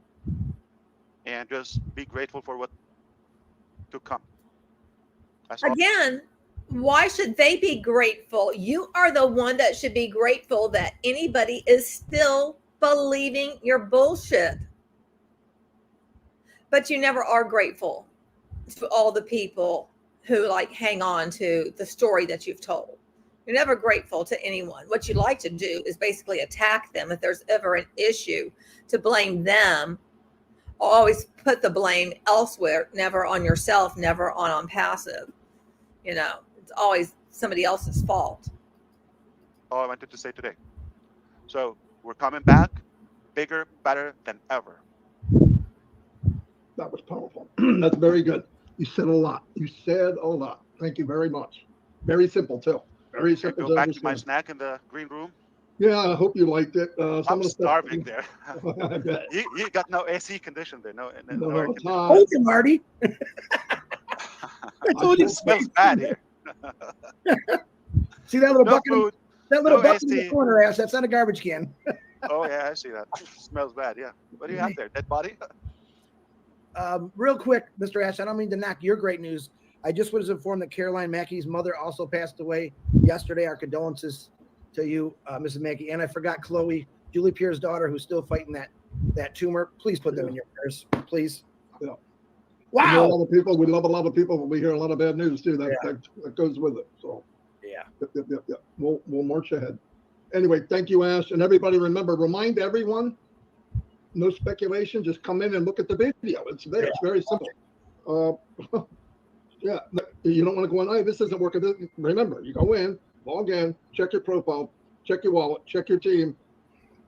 And just be grateful for what to come. That's all. Again, why should they be grateful? You are the one that should be grateful that anybody is still believing your bullshit. But you never are grateful to all the people who like hang on to the story that you've told. You're never grateful to anyone. What you like to do is basically attack them if there's ever an issue, to blame them. Always put the blame elsewhere, never on yourself, never on passive. It's always somebody else's fault. All I wanted to say today. So we're coming back bigger, better than ever. That was powerful. That's very good. You said a lot. Thank you very much. Very simple too. Very simple. Go back to my snack in the green room. Yeah, I hope you liked it. I'm starving there. I bet. You got no AC condition there. No it's hot. Told you, Marty. I told you. It smells bad here. See that little No bucket? food. That little no bucket in AC. the corner, Ash. That's not a garbage can. Oh yeah, I see that. Smells bad. Yeah. What do you have there? Dead body? Real quick, Mr. Ash, I don't mean to knock your great news. I just was informed that Caroline Mackey's mother also passed away yesterday. Our condolences to you, Mrs. Mackey. And I forgot Chloe, Julie Pierre's daughter, who's still fighting that tumor. Please put them in your prayers, please. Yeah. Wow. We love a lot of people, but we hear a lot of bad news too. That goes with it. So yeah. Yep. We'll march ahead. Anyway, thank you, Ash, and everybody. Remind everyone. No speculation. Just come in and look at the video. It's there. Yeah. It's very simple. Yeah, you don't want to go in. Hey, this isn't working. Remember, you go in, log in, check your profile, check your wallet, check your team,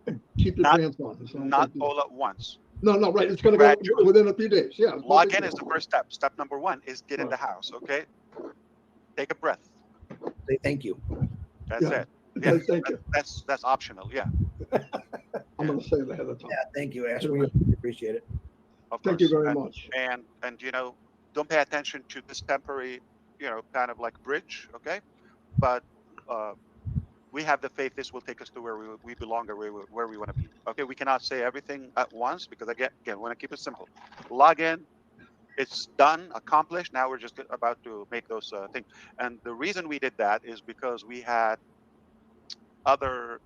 and keep your pants on. Not all at once. No, right. It's going to go within a few days. Yeah. Log in is the first step. Step number one is get in the house. Okay. Take a breath. Say thank you. That's it. Yeah, thank you. That's optional. Yeah. I'm going to say it ahead of time. Yeah. Thank you, Ash. We appreciate it. Thank you very much. And don't pay attention to this temporary, kind of like bridge, okay? But we have the faith this will take us to where we belong or where we want to be. Okay, we cannot say everything at once because again, we want to keep it simple. Log in, it's done, accomplished. Now we're just about to make those things. And the reason we did that is because we had other,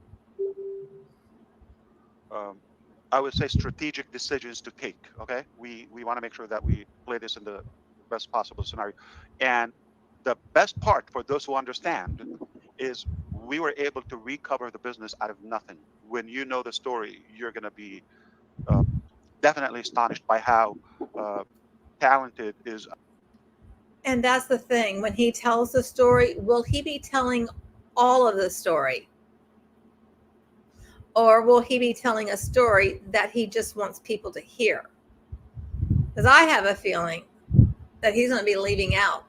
I would say, strategic decisions to take. Okay, we want to make sure that we play this in the best possible scenario. And the best part for those who understand is we were able to recover the business out of nothing. When you know the story, you're going to be definitely astonished by how talented is. And that's the thing. When he tells the story, will he be telling all of the story? Or will he be telling a story that he just wants people to hear? Because I have a feeling that he's going to be leaving out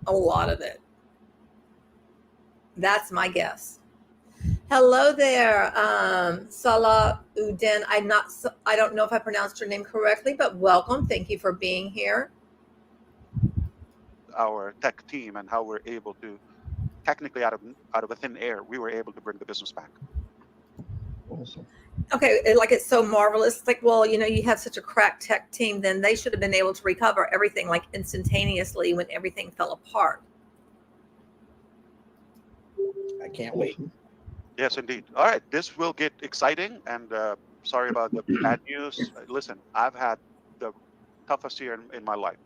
a lot of it. That's my guess. Hello there, Salah Udin. I don't know if I pronounced your name correctly, but welcome. Thank you for being here. Our tech team and how we're able to, technically out of a thin air, we were able to bring the business back. Awesome. Okay, like it's so marvelous. It's like, well, you have such a crack tech team, then they should have been able to recover everything like instantaneously when everything fell apart. I can't wait. Yes, indeed. All right, this will get exciting, and sorry about the bad news. Listen, I've had the toughest year in my life,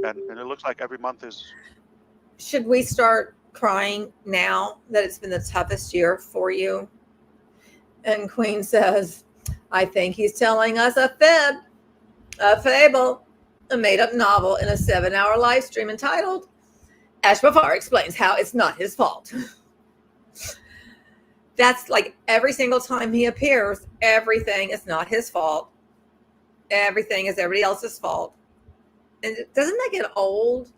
and it looks like every month is. Should we start crying now that it's been the toughest year for you? And Queen says, I think he's telling us a fib, a fable, a made up novel in a 7-hour live stream entitled Ash Mufareh Explains How It's Not His Fault. That's like every single time he appears, everything is not his fault. Everything is everybody else's fault. And doesn't that get old?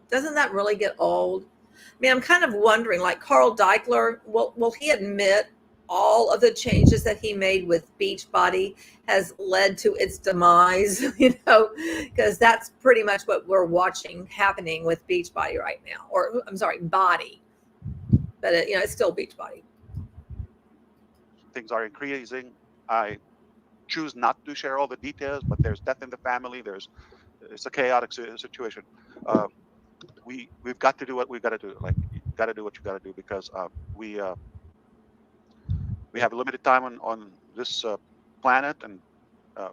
Doesn't that really get old? I mean, I'm kind of wondering, like Carl Deichler, will he admit all of the changes that he made with Beachbody has led to its demise? Because that's pretty much what we're watching happening with Beachbody right now. Or I'm sorry, Body, but it's still Beachbody. Things are increasing. I choose not to share all the details, but there's death in the family. It's a chaotic situation. We've got to do what we've got to do. Like, you got to do what you got to do, because we have a limited time on this planet, and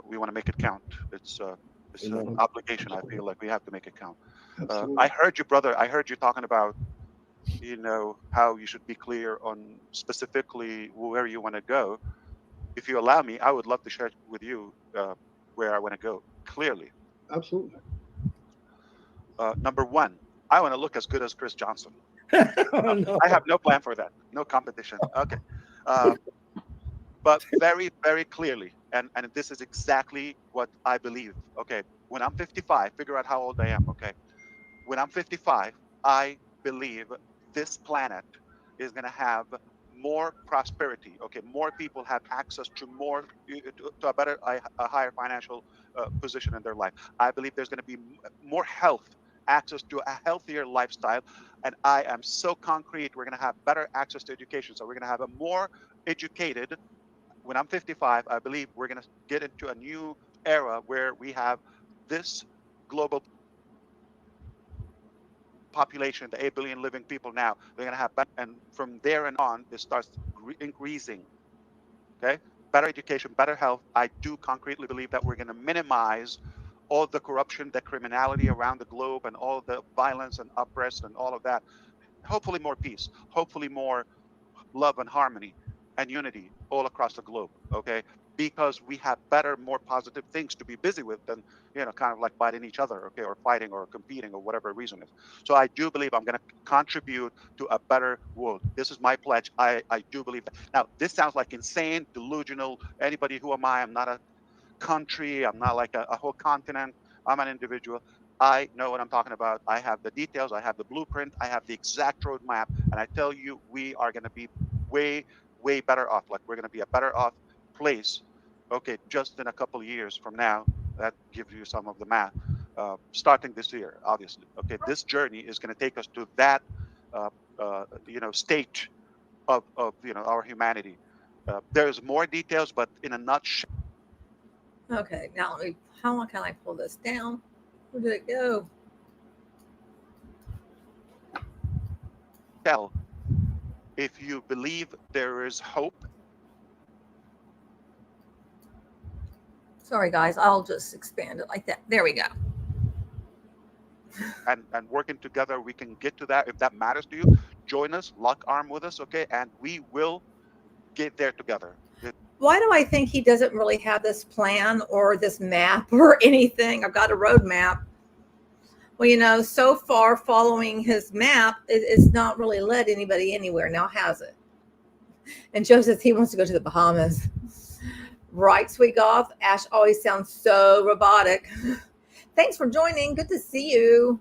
we want to make it count. It's an obligation. I feel like we have to make it count. I heard you, brother. I heard you talking about how you should be clear on specifically where you want to go. If you allow me, I would love to share with you where I want to go clearly. Absolutely. Number one, I want to look as good as Chris Johnson. Oh, no. I have no plan for that. No competition. Okay. But very, very clearly, and this is exactly what I believe. Okay. When I'm 55, figure out how old I am. Okay. When I'm 55, I believe this planet is going to have more prosperity. Okay. More people have access to to a better, a higher financial position in their life. I believe there's going to be more health, access to a healthier lifestyle. And I am so concrete. We're going to have better access to education. So we're going to have a more educated. When I'm 55, I believe we're going to get into a new era where we have this global population, the 8 billion living people now, they're going to have, and from there and on, it starts increasing. Okay. Better education, better health. I do concretely believe that we're going to minimize all the corruption, the criminality around the globe, and all the violence and oppression and all of that. Hopefully more peace, hopefully more love and harmony and unity all across the globe. Okay. Because we have better, more positive things to be busy with than, kind of like biting each other, okay, or fighting or competing or whatever reason is. So I do believe I'm going to contribute to a better world. This is my pledge. I do believe that. Now, this sounds like insane, delusional. Anybody, who am I? I'm not a country. I'm not like a whole continent. I'm an individual. I know what I'm talking about. I have the details. I have the blueprint. I have the exact roadmap. And I tell you, we are going to be way, way better off. Like, we're going to be a better off place. Okay, just in a couple of years from now. That gives you some of the math. Starting this year, obviously. Okay, this journey is going to take us to that, state of our humanity. There's more details, but in a nutshell. Okay, now how long can I pull this down? Where did it go? If you believe there is hope. Sorry, guys, I'll just expand it like that. There we go. And working together, we can get to that. If that matters to you, join us, lock arm with us, okay? And we will get there together. Why do I think he doesn't really have this plan or this map or anything? I've got a roadmap. Well, so far following his map, it's not really led anybody anywhere. Now has it? And Joe says he wants to go to the Bahamas. Right, sweet golf. Ash always sounds so robotic. Thanks for joining. Good to see you.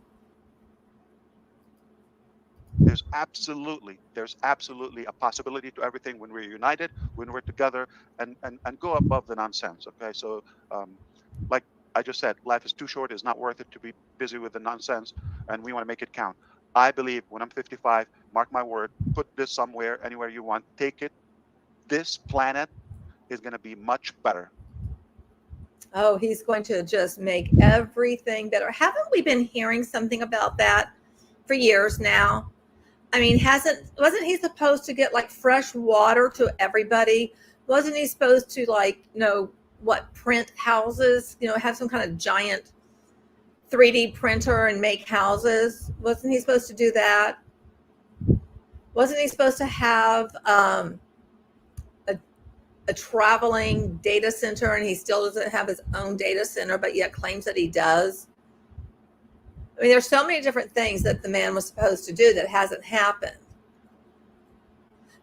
There's absolutely a possibility to everything when we're united, when we're together, and go above the nonsense. Okay, so like I just said, life is too short. It's not worth it to be busy with the nonsense, and we want to make it count. I believe when I'm 55, mark my word, put this somewhere, anywhere you want, take it. This planet is going to be much better. Oh, he's going to just make everything better. Haven't we been hearing something about that for years now? I mean, wasn't he supposed to get like fresh water to everybody? Wasn't he supposed to like, print houses, have some kind of giant 3D printer and make houses? Wasn't he supposed to do that? Wasn't he supposed to have a traveling data center, and he still doesn't have his own data center, but yet claims that he does? I mean, there's so many different things that the man was supposed to do that hasn't happened.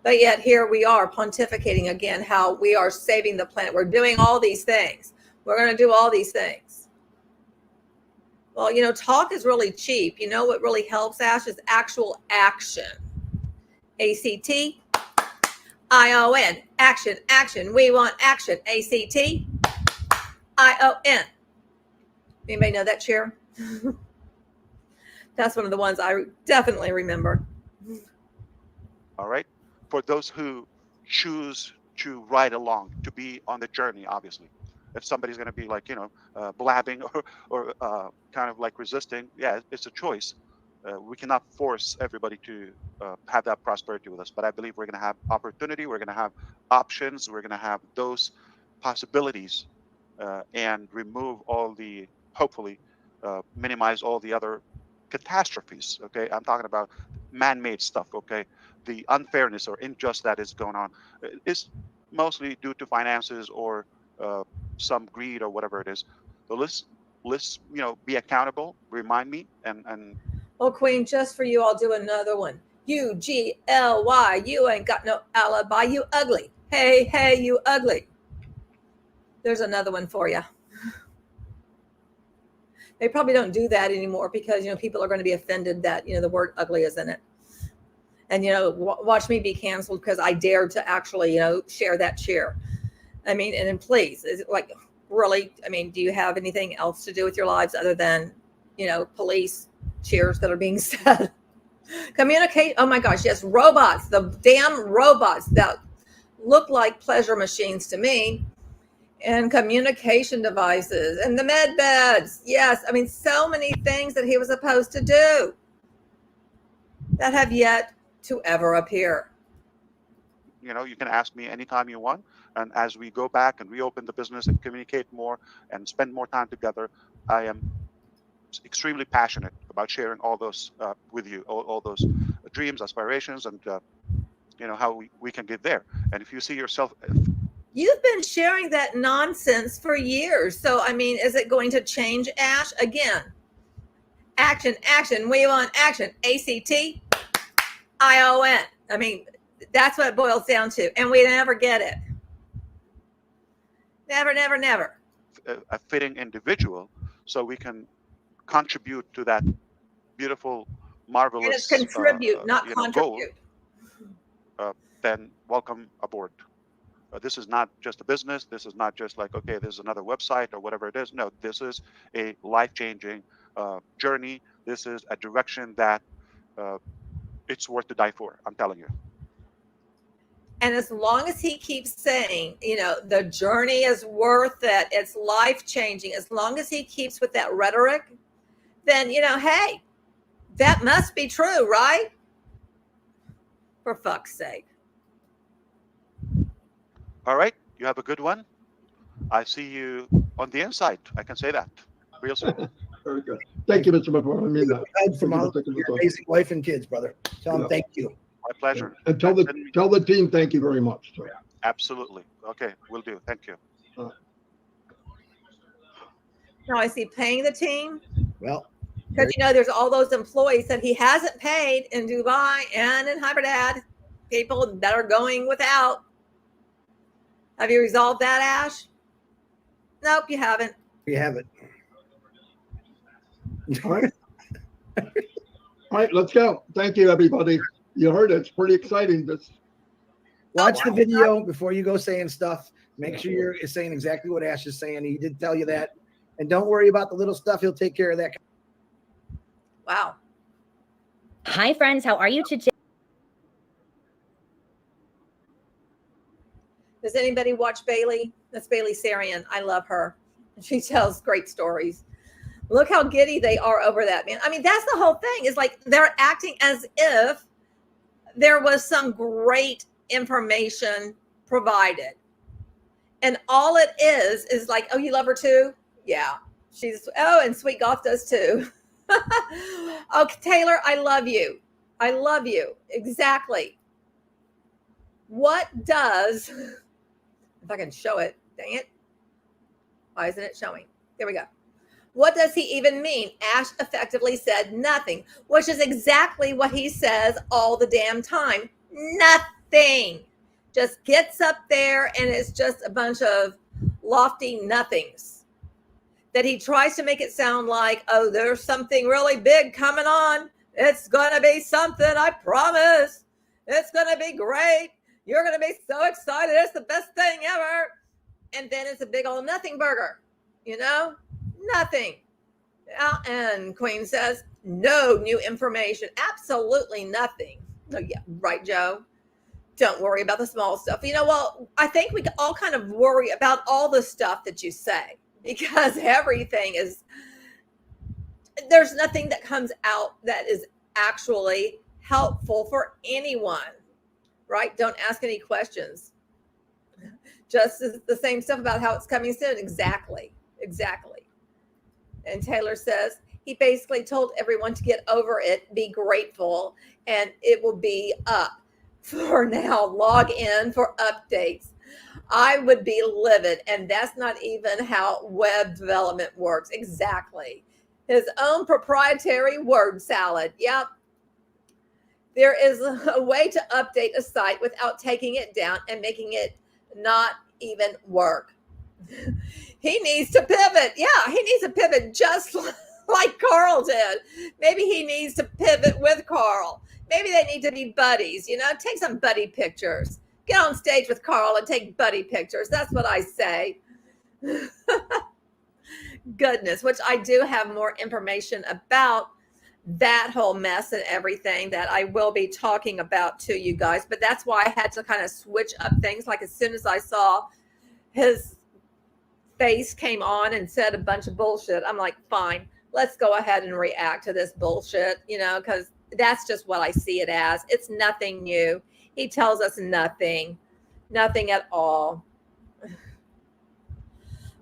But yet here we are pontificating again how we are saving the planet. We're doing all these things. We're going to do all these things. Well, talk is really cheap. You know what really helps, Ash, is actual action. ACT. ION, action, action. We want action. ACT, ION. Anybody know that cheer? That's one of the ones I definitely remember. All right. For those who choose to ride along, to be on the journey, obviously. If somebody's going to be like, blabbing or kind of like resisting, yeah, it's a choice. We cannot force everybody to have that prosperity with us. But I believe we're going to have opportunity. We're going to have options. We're going to have those possibilities and remove all the, hopefully, minimize all the other catastrophes. Okay. I'm talking about man-made stuff. Okay. The unfairness or injustice that is going on is mostly due to finances or some greed or whatever it is. So let's be accountable. Remind me and Well, Queen, just for you, I'll do another one. UGLY. You ain't got no alibi. You ugly. Hey, hey, you ugly. There's another one for you. They probably don't do that anymore because, people are going to be offended that, the word ugly is in it. And, watch me be canceled because I dared to actually, share that cheer. I mean, and then please, is it like, really, I mean, do you have anything else to do with your lives other than, police cheers that are being said? Communicate. Oh my gosh. Yes. Robots, the damn robots that look like pleasure machines to me, and communication devices and the med beds. Yes. I mean, so many things that he was supposed to do that have yet to ever appear. You can ask me anytime you want. And as we go back and reopen the business and communicate more and spend more time together, I am extremely passionate about sharing all those with you, all those dreams, aspirations, and how we can get there. And if you see yourself, you've been sharing that nonsense for years. So, I mean, is it going to change, Ash? Again, action, action. We want action. ACT, ION. I mean, that's what it boils down to. And we never get it. Never, never, never. A fitting individual, so we can contribute to that beautiful, marvelous, and it's contribute, not contribute. Goal, then welcome aboard. This is not just a business. This is not just like, okay, there's another website or whatever it is. No, this is a life-changing journey. This is a direction that it's worth to die for. I'm telling you. And as long as he keeps saying, the journey is worth it, it's life-changing, as long as he keeps with that rhetoric, then, hey, that must be true, right? For fuck's sake. All right. You have a good one. I see you on the inside. I can say that real soon. Very good. Thank you, Mr. Mufareh. I mean that. From your amazing wife and kids, brother. Tell them thank you. My pleasure. And tell the team thank you very much. So. Absolutely. Okay, will do. Thank you. Now, is he paying the team? Well, because there's all those employees that he hasn't paid in Dubai and in Hyderabad, people that are going without. Have you resolved that, Ash? Nope, you haven't. We haven't. All right. All right, let's go. Thank you, everybody. You heard it. It's pretty exciting. Watch the video before you go saying stuff. Make sure you're saying exactly what Ash is saying. He did tell you that. And don't worry about the little stuff. He'll take care of that. Wow. Hi, friends. How are you today? Does anybody watch Bailey? That's Bailey Sarian. I love her. She tells great stories. Look how giddy they are over that, man. I mean, that's the whole thing. Is like they're acting as if there was some great information provided. And all it is like, oh, you love her too? Yeah. And Sweet Goth does too. Oh, Taylor, I love you. I love you. Exactly. What does, if I can show it, dang it. Why isn't it showing? There we go. What does he even mean? Ash effectively said nothing, which is exactly what he says all the damn time. Nothing. Just gets up there and it's just a bunch of lofty nothings that he tries to make it sound like, oh, there's something really big coming on. It's going to be something, I promise. It's going to be great. You're going to be so excited. It's the best thing ever. And then it's a big old nothing burger, nothing. And Queen says, no new information. Absolutely nothing. Oh, yeah, right, Joe. Don't worry about the small stuff. Well, I think we all kind of worry about all the stuff that you say because everything there's nothing that comes out that is actually helpful for anyone, right? Don't ask any questions. Just the same stuff about how it's coming soon. Exactly. And Taylor says, he basically told everyone to get over it, be grateful, and it will be up. For now, log in for updates. I would be livid, and that's not even how web development works. Exactly. His own proprietary word salad. Yep. There is a way to update a site without taking it down and making it not even work. He needs to pivot. Yeah, he needs to pivot just like Carl did. Maybe he needs to pivot with Carl. Maybe they need to be buddies, take some buddy pictures. Get on stage with Carl and take buddy pictures. That's what I say. Goodness, which I do have more information about that whole mess and everything that I will be talking about to you guys. But that's why I had to kind of switch up things. Like as soon as I saw his face came on and said a bunch of bullshit, I'm like, fine, let's go ahead and react to this bullshit, because that's just what I see it as. It's nothing new. He tells us nothing at all.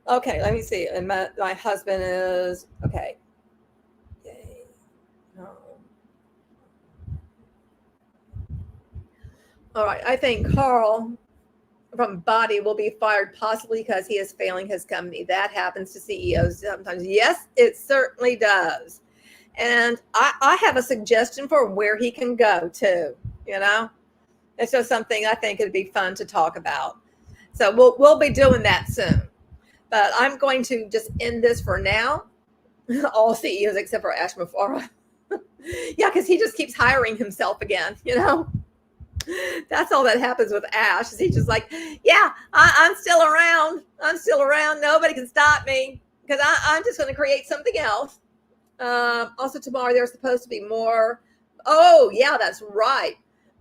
Okay, let me see. And my husband is, okay. Yay. Oh. All right, I think Carl from Body will be fired possibly because he is failing his company. That happens to CEOs sometimes. Yes, it certainly does. And I have a suggestion for where he can go too, It's just something I think it'd be fun to talk about. So we'll be doing that soon. But I'm going to just end this for now. All CEOs except for Ash Mufareh. Yeah, because he just keeps hiring himself again, That's all that happens with Ash. Is he just like, yeah, I'm still around. Nobody can stop me because I'm just going to create something else. Also tomorrow there's supposed to be more. Oh yeah, that's right.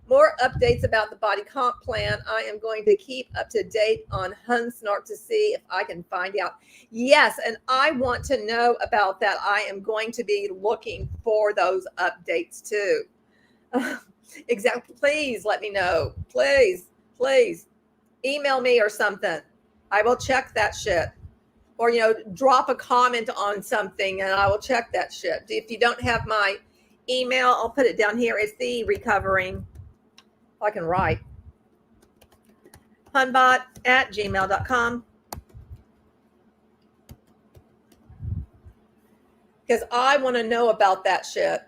More updates about the body comp plan. I am going to keep up to date on Hunsnark to see if I can find out. Yes, and I want to know about that. I am going to be looking for those updates too. Exactly. Please let me know. Please. Email me or something. I will check that shit. Or, drop a comment on something and I will check that shit. If you don't have my email, I'll put it down here. It's the recovering. I can write. hunbot@gmail.com. Because I want to know about that shit,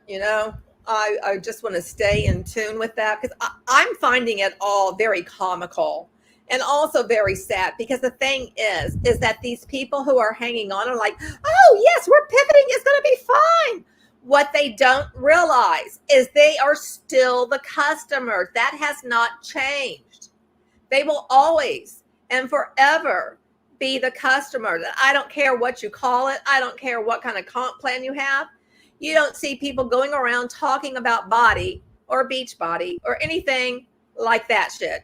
I just want to stay in tune with that because I'm finding it all very comical. And also very sad because the thing is that these people who are hanging on are like, oh, yes, we're pivoting. It's going to be fine. What they don't realize is they are still the customers. That has not changed. They will always and forever be the customer. I don't care what you call it. I don't care what kind of comp plan you have. You don't see people going around talking about body or beach body or anything like that shit,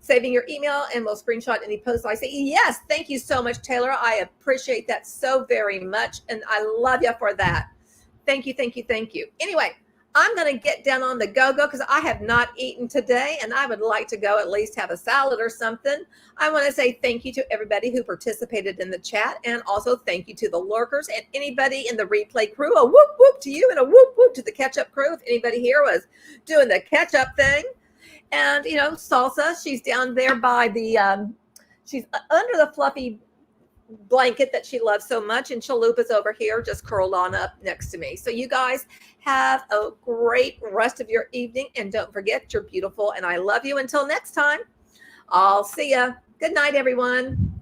saving your email, and we'll screenshot any posts I say. Yes, thank you so much, Taylor. I appreciate that so very much, and I love you for that. Thank you, thank you, thank you. Anyway, I'm going to get down on the go-go because I have not eaten today, and I would like to go at least have a salad or something. I want to say thank you to everybody who participated in the chat, and also thank you to the lurkers and anybody in the replay crew. A whoop whoop to you and a whoop whoop to the catch-up crew. If anybody here was doing the catch-up thing. And, you know, Salsa, she's down there by the, she's under the fluffy blanket that she loves so much, and Chalupa's over here just curled on up next to me. So you guys have a great rest of your evening, and don't forget, you're beautiful, and I love you. Until next time, I'll see ya. Good night, everyone.